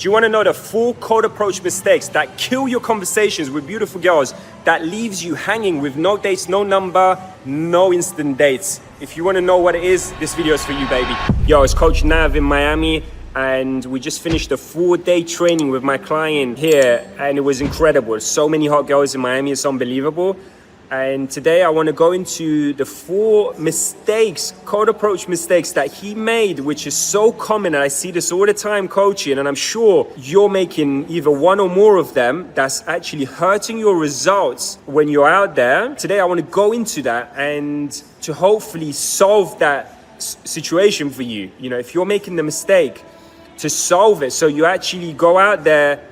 Do you want to know the 4 cold approach mistakes that kill your conversations with beautiful girls, that leaves you hanging with no dates, no number, no instant dates? If you want to know what it is, this video is for you, baby. Yo, it's Coach Nav in Miami, and we just finished a 4-day training with my client here, and it was incredible. So many hot girls in Miami, it's unbelievable. And today I want to go into the 4 mistakes, cold approach mistakes that he made, which is so common. And I see this all the time coaching, and I'm sure you're making either one or more of them that's actually hurting your results when you're out there. Today I want to go into that and to hopefully solve that situation for you. You know, if you're making the mistake, to solve it so you actually go out there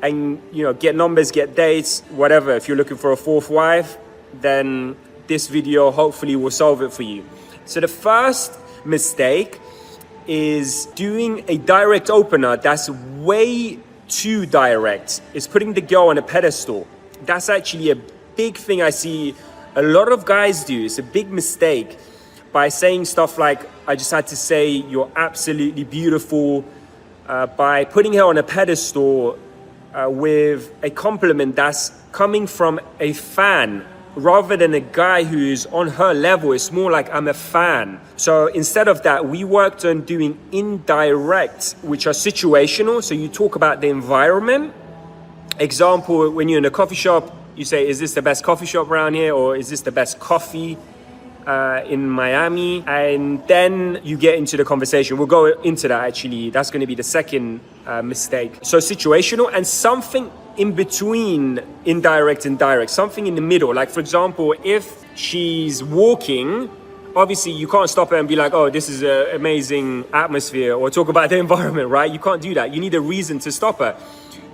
and, you know, get numbers, get dates, whatever. If you're looking for a 4th wife, then this video hopefully will solve it for you. So the first mistake is doing a direct opener that's way too direct. It's putting the girl on a pedestal. That's actually a big thing I see a lot of guys do. It's a big mistake by saying stuff like, I just had to say you're absolutely beautiful, by putting her on a pedestal with a compliment that's coming from a fan rather than a guy who's on her level. It's more like, I'm a fan. So instead of that, we worked on doing indirect, which are situational. So you talk about the environment. Example, when you're in a coffee shop, you say, is this the best coffee shop around here? Or is this the best coffee in Miami? And then you get into the conversation. We'll go into that actually. That's going to be the second mistake. So situational and something in between indirect and direct, something in the middle. Like, for example, if she's walking, obviously you can't stop her and be like, oh, this is an amazing atmosphere, or talk about the environment, right? You can't do that. You need a reason to stop her.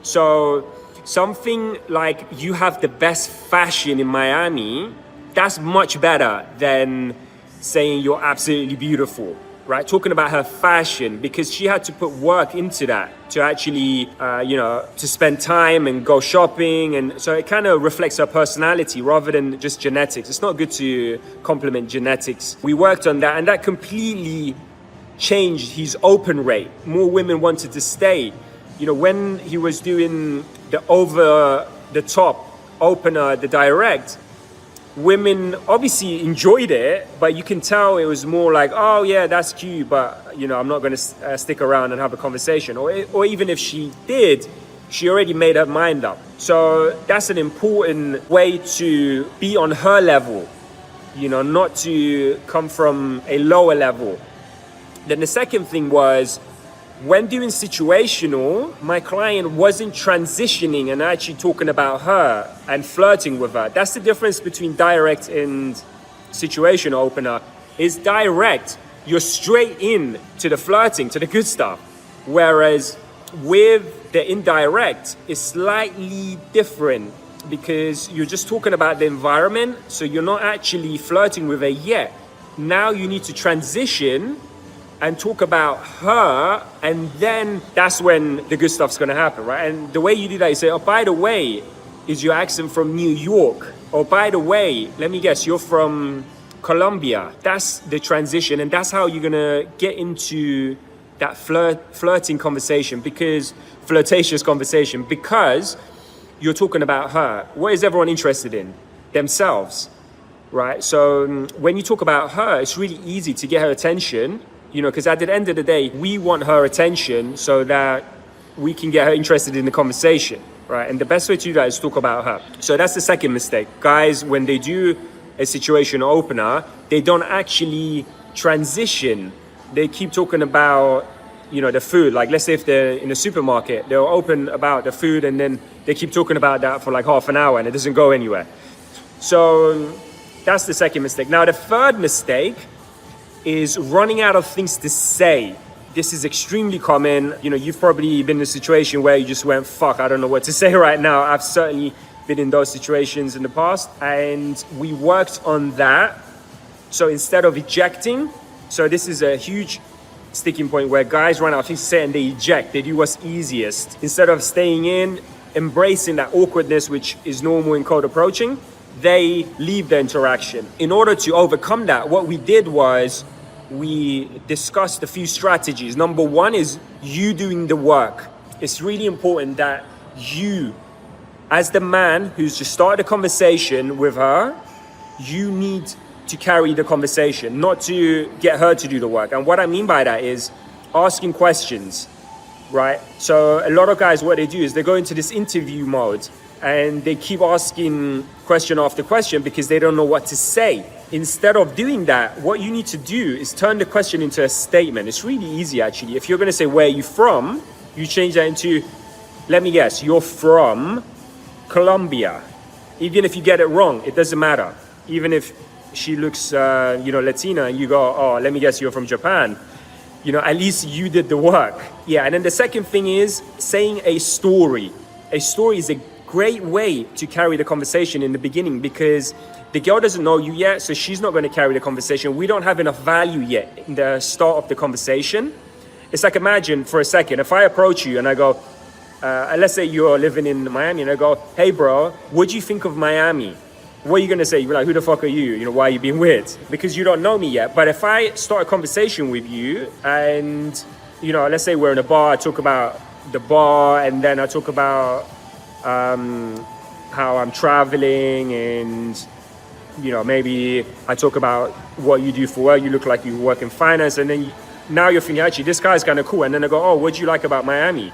So something like, you have the best fashion in Miami, that's much better than saying you're absolutely beautiful, right? Talking about her fashion, because she had to put work into that to actually, to spend time and go shopping. And so it kind of reflects her personality rather than just genetics. It's not good to compliment genetics. We worked on that, and that completely changed his open rate. More women wanted to stay. You know, when he was doing the over the top opener, the direct, women obviously enjoyed it, but you can tell it was more like, oh yeah, that's cute, but you know, I'm not going to stick around and have a conversation. Or even if she did, she already made her mind up. So that's an important way to be on her level, you know, not to come from a lower level. Then the second thing was, when doing situational, my client wasn't transitioning and actually talking about her and flirting with her. That's the difference between direct and situational opener. Is direct, you're straight in to the flirting, to the good stuff. Whereas with the indirect, it's slightly different because you're just talking about the environment. So you're not actually flirting with her yet. Now you need to transition and talk about her, and then that's when the good stuff's gonna happen, right? And the way you do that, you say, oh, by the way, is your accent from New York? Or by the way, let me guess, you're from Colombia. That's the transition, and that's how you're gonna get into that flirting conversation, flirtatious conversation, because you're talking about her. What is everyone interested in? Themselves, right? So when you talk about her, it's really easy to get her attention. You know, because at the end of the day, we want her attention so that we can get her interested in the conversation, right? And the best way to do that is talk about her. So that's the second mistake. Guys, when they do a situational opener, they don't actually transition. They keep talking about, you know, the food. Like, let's say if they're in a supermarket, they'll open about the food and then they keep talking about that for like half an hour and it doesn't go anywhere. So that's the second mistake. Now, the third mistake is running out of things to say. This is extremely common. You know, you've probably been in a situation where you just went, fuck, I don't know what to say right now. I've certainly been in those situations in the past, and we worked on that. So instead of ejecting, so this is a huge sticking point where guys run out of things to say and they eject. They do what's easiest. Instead of staying in, embracing that awkwardness, which is normal in cold approaching, they leave the interaction. In order to overcome that, what we did was we discussed a few strategies. Number one is you doing the work it's really important that you, as the man who's just started a conversation with her, you need to carry the conversation, not to get her to do the work. And what I mean by that is asking questions, right? So a lot of guys, what they do is they go into this interview mode and they keep asking question after question because they don't know what to say. Instead of doing that, what you need to do is turn the question into a statement. It's really easy, actually. If you're going to say, where are you from? You change that into, let me guess, you're from Colombia. Even if you get it wrong, it doesn't matter. Even if she looks, Latina, and you go, oh, let me guess, you're from Japan. At least you did the work. Yeah, and then the second thing is saying a story. A story is a great way to carry the conversation in the beginning because the girl doesn't know you yet, so she's not going to carry the conversation. We don't have enough value yet in the start of the conversation. It's like, imagine for a second, if I approach you and I go, let's say you're living in Miami, and I go, hey bro, what do you think of Miami? What are you going to say? You're like, who the fuck are you? Why are you being weird? Because you don't know me yet. But if I start a conversation with you and, let's say we're in a bar, I talk about the bar, and then I talk about how I'm traveling, and maybe I talk about what you do for work. You look like you work in finance, and then now you're thinking, actually, this guy's kind of cool. And then I go, oh, what do you like about Miami?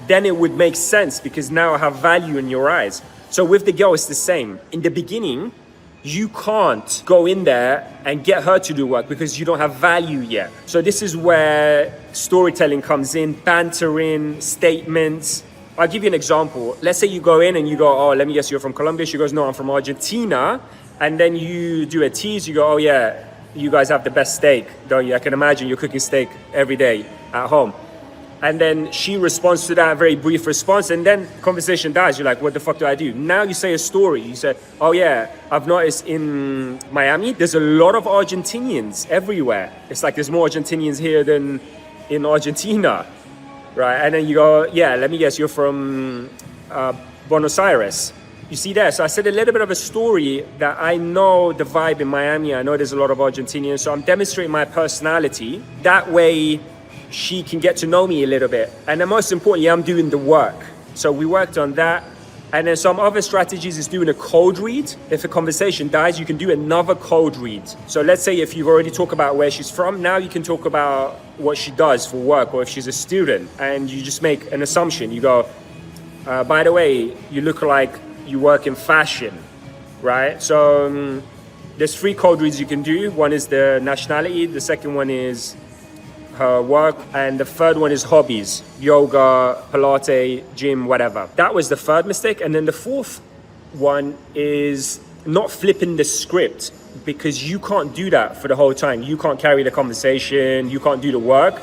Then it would make sense because now I have value in your eyes. So with the girl, it's the same. In the beginning, you can't go in there and get her to do work because you don't have value yet. So this is where storytelling comes in, bantering, statements. I'll give you an example. Let's say you go in and you go, oh, let me guess, you're from Colombia. She goes, no, I'm from Argentina. And then you do a tease. You go, oh yeah, you guys have the best steak, don't you? I can imagine you're cooking steak every day at home. And then she responds to that very brief response, and then conversation dies. You're like, what the fuck do I do? Now you say a story. You say, oh yeah, I've noticed in Miami, there's a lot of Argentinians everywhere. It's like there's more Argentinians here than in Argentina, right? And then you go, yeah, let me guess, you're from Buenos Aires. You see there, so I said a little bit of a story that I know the vibe in Miami. I know there's a lot of Argentinians, so I'm demonstrating my personality. That way, she can get to know me a little bit. And then most importantly, I'm doing the work. So we worked on that. And then some other strategies is doing a code read. If a conversation dies, you can do another code read. So let's say if you've already talked about where she's from, now you can talk about what she does for work, or if she's a student, and you just make an assumption. You go, by the way, you look like you work in fashion, right? So there's 3 code reads you can do. One is the nationality. The second one is her work, and the third one is hobbies, yoga, Pilates, gym, whatever. That was the third mistake. And then the fourth one is not flipping the script, because you can't do that for the whole time. You can't carry the conversation, you can't do the work.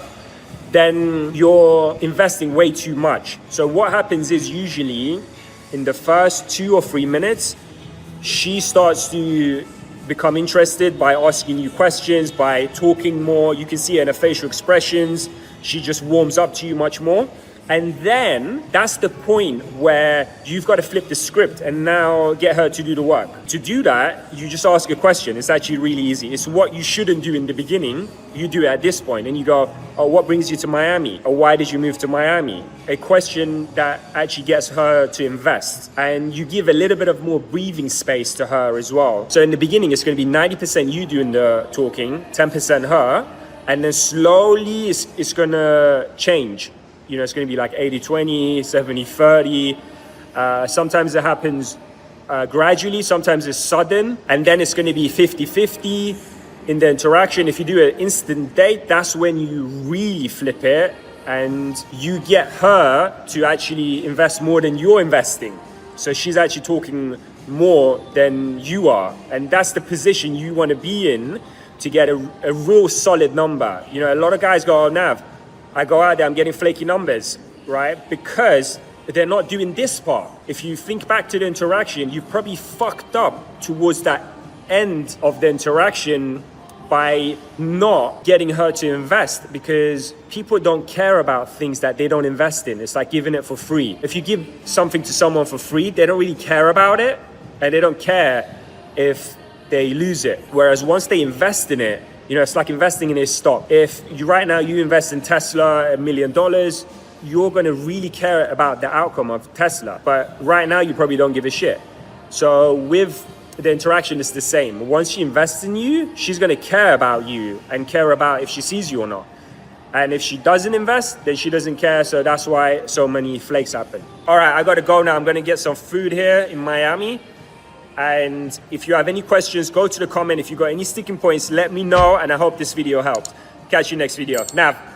Then you're investing way too much. So what happens is usually in the first 2 or 3 minutes, she starts to become interested by asking you questions, by talking more. You can see her in her facial expressions. She just warms up to you much more. And then that's the point where you've got to flip the script and now get her to do the work. To do that, you just ask a question. It's actually really easy. It's what you shouldn't do in the beginning. You do it at this point and you go, oh, what brings you to Miami? Or why did you move to Miami? A question that actually gets her to invest. And you give a little bit of more breathing space to her as well. So in the beginning, it's going to be 90% you doing the talking, 10% her. And then slowly it's going to change. It's going to be like 80-20, 70-30. Sometimes it happens gradually, sometimes it's sudden. And then it's going to be 50-50 in the interaction. If you do an instant date, that's when you really flip it and you get her to actually invest more than you're investing. So she's actually talking more than you are. And that's the position you want to be in to get a real solid number. A lot of guys go, oh, Nav, I go out there, I'm getting flaky numbers, right? Because they're not doing this part. If you think back to the interaction, you probably fucked up towards that end of the interaction by not getting her to invest, because people don't care about things that they don't invest in. It's like giving it for free. If you give something to someone for free, they don't really care about it, and they don't care if they lose it. Whereas once they invest in it, it's like investing in a stock. If you right now you invest in Tesla $1 million, you're gonna really care about the outcome of Tesla. But right now, you probably don't give a shit. So with the interaction, it's the same. Once she invests in you, she's gonna care about you and care about if she sees you or not. And if she doesn't invest, then she doesn't care. So that's why so many flakes happen. All right, I gotta go now. I'm gonna get some food here in Miami. And if you have any questions, go to the comment. If you got any sticking points, let me know. And I hope this video helped. Catch you next video. Nav.